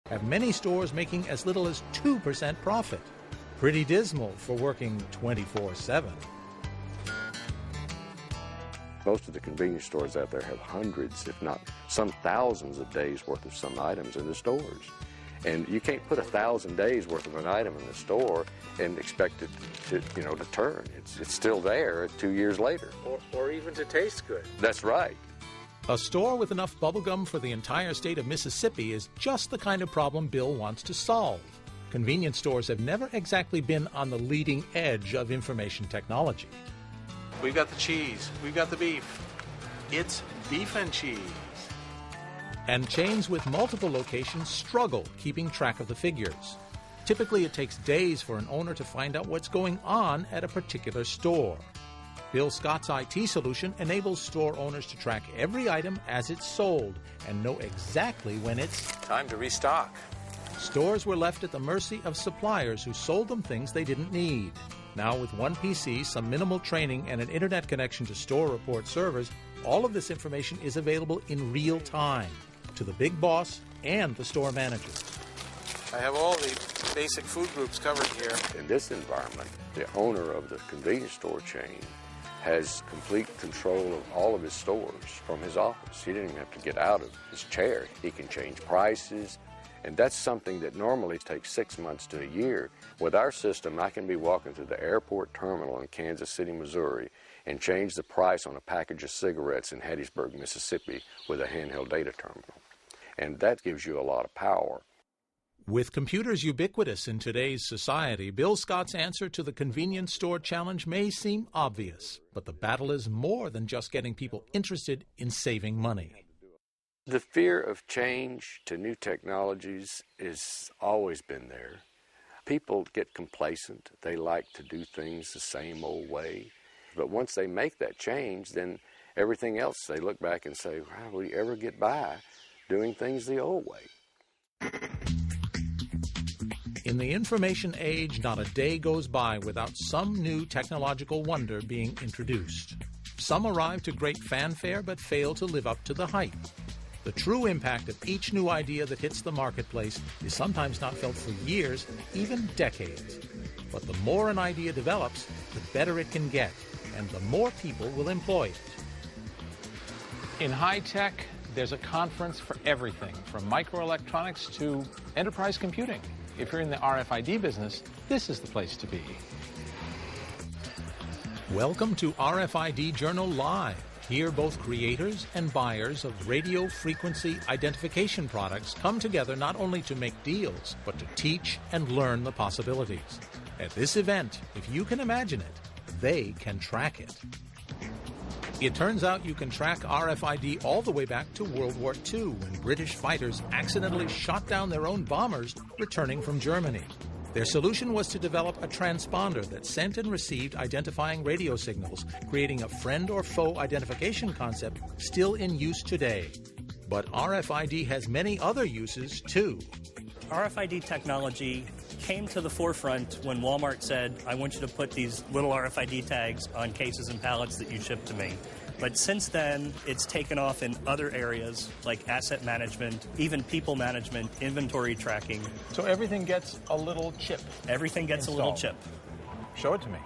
have many stores making as little as 2% profit. Pretty dismal for working 24/7. Most of the convenience stores out there have hundreds, if not some thousands of days worth of some items in the stores. And you can't put 1,000 days worth of an item in the store and expect it to turn. It's still there 2 years later. Or even to taste good. That's right. A store with enough bubblegum for the entire state of Mississippi is just the kind of problem Bill wants to solve. Convenience stores have never exactly been on the leading edge of information technology. We've got the cheese. We've got the beef. It's beef and cheese. And chains with multiple locations struggle keeping track of the figures. Typically, it takes days for an owner to find out what's going on at a particular store. Bill Scott's IT solution enables store owners to track every item as it's sold and know exactly when it's time to restock. Stores were left at the mercy of suppliers who sold them things they didn't need. Now, with one PC, some minimal training, and an internet connection to store report servers, all of this information is available in real time to the big boss and the store managers. I have all the basic food groups covered here. In this environment, the owner of the convenience store chain has complete control of all of his stores from his office. He didn't even have to get out of his chair. He can change prices, and that's something that normally takes 6 months to a year. With our system, I can be walking through the airport terminal in Kansas City, Missouri, and change the price on a package of cigarettes in Hattiesburg, Mississippi with a handheld data terminal. And that gives you a lot of power. With computers ubiquitous in today's society, Bill Scott's answer to the convenience store challenge may seem obvious, but the battle is more than just getting people interested in saving money. The fear of change to new technologies has always been there. People get complacent. They like to do things the same old way. But once they make that change, then everything else, they look back and say, how will we ever get by doing things the old way? In the information age, not a day goes by without some new technological wonder being introduced. Some arrive to great fanfare but fail to live up to the hype. The true impact of each new idea that hits the marketplace is sometimes not felt for years, even decades. But the more an idea develops, the better it can get, and the more people will employ it. In high tech, there's a conference for everything, from microelectronics to enterprise computing. If you're in the RFID business, this is the place to be. Welcome to RFID Journal Live. Here, both creators and buyers of radio frequency identification products come together not only to make deals, but to teach and learn the possibilities. At this event, if you can imagine it, they can track it. It turns out you can track RFID all the way back to World War II, when British fighters accidentally shot down their own bombers returning from Germany. Their solution was to develop a transponder that sent and received identifying radio signals, creating a friend or foe identification concept still in use today. But RFID has many other uses, too. RFID technology came to the forefront when Walmart said, I want you to put these little RFID tags on cases and pallets that you ship to me. But since then, it's taken off in other areas like asset management, even people management, inventory tracking. So everything gets a little chip. Everything gets installed. A little chip. Show it to me.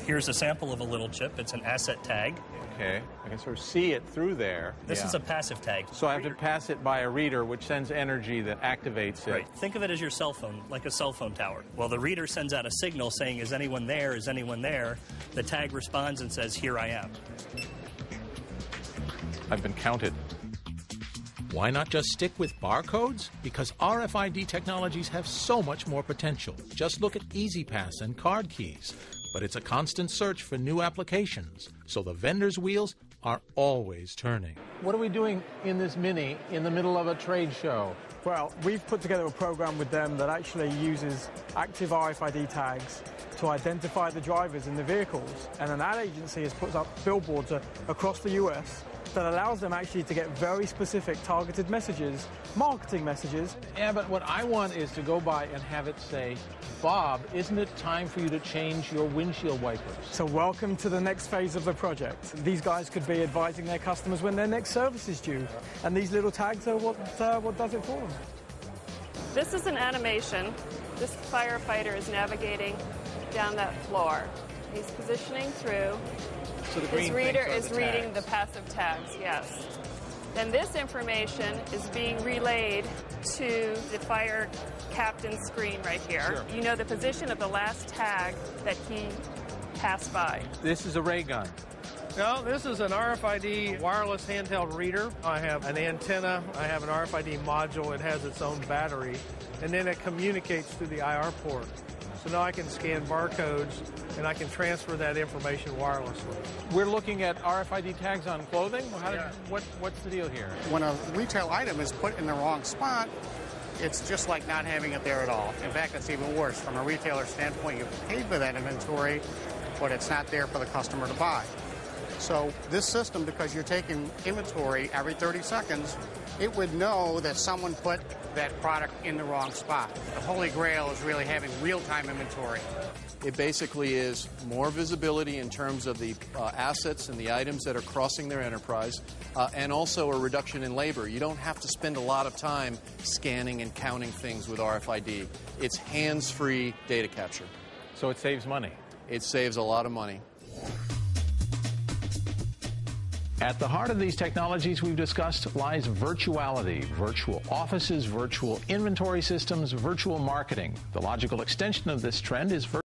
Here's a sample of a little chip. It's an asset tag. Okay, I can sort of see it through there. This is a passive tag. So I have to pass it by a reader, which sends energy that activates it. Right. Think of it as your cell phone, like a cell phone tower. Well, the reader sends out a signal saying, is anyone there? Is anyone there? The tag responds and says, here I am. I've been counted. Why not just stick with barcodes? Because RFID technologies have so much more potential. Just look at EasyPass and card keys. But it's a constant search for new applications, so the vendors' wheels are always turning. What are we doing in this Mini in the middle of a trade show? Well, we've put together a program with them that actually uses active RFID tags to identify the drivers in the vehicles. And an ad agency has put up billboards across the US that allows them actually to get very specific targeted messages, marketing messages. Yeah, but what I want is to go by and have it say, Bob, isn't it time for you to change your windshield wipers? So welcome to the next phase of the project. These guys could be advising their customers when their next service is due, and these little tags are what does it for them. This is an animation. This firefighter is navigating down that floor. He's positioning through. So the green His reader things is are the reading tags. the passive tags, yes. Then this information is being relayed to the fire captain's screen right here. Sure. You know the position of the last tag that he passed by. This is a ray gun. No, this is an RFID wireless handheld reader. I have an antenna, I have an RFID module, it has its own battery, and then it communicates through the IR port. So now I can scan barcodes and I can transfer that information wirelessly. We're looking at RFID tags on clothing? What's the deal here? When a retail item is put in the wrong spot, it's just like not having it there at all. In fact, it's even worse. From a retailer standpoint, you've paid for that inventory, but it's not there for the customer to buy. So this system, because you're taking inventory every 30 seconds, it would know that someone put that product in the wrong spot. The holy grail is really having real-time inventory. It basically is more visibility in terms of the assets and the items that are crossing their enterprise, and also a reduction in labor. You don't have to spend a lot of time scanning and counting things with RFID. It's hands-free data capture. So it saves money. It saves a lot of money. At the heart of these technologies we've discussed lies virtuality, virtual offices, virtual inventory systems, virtual marketing. The logical extension of this trend is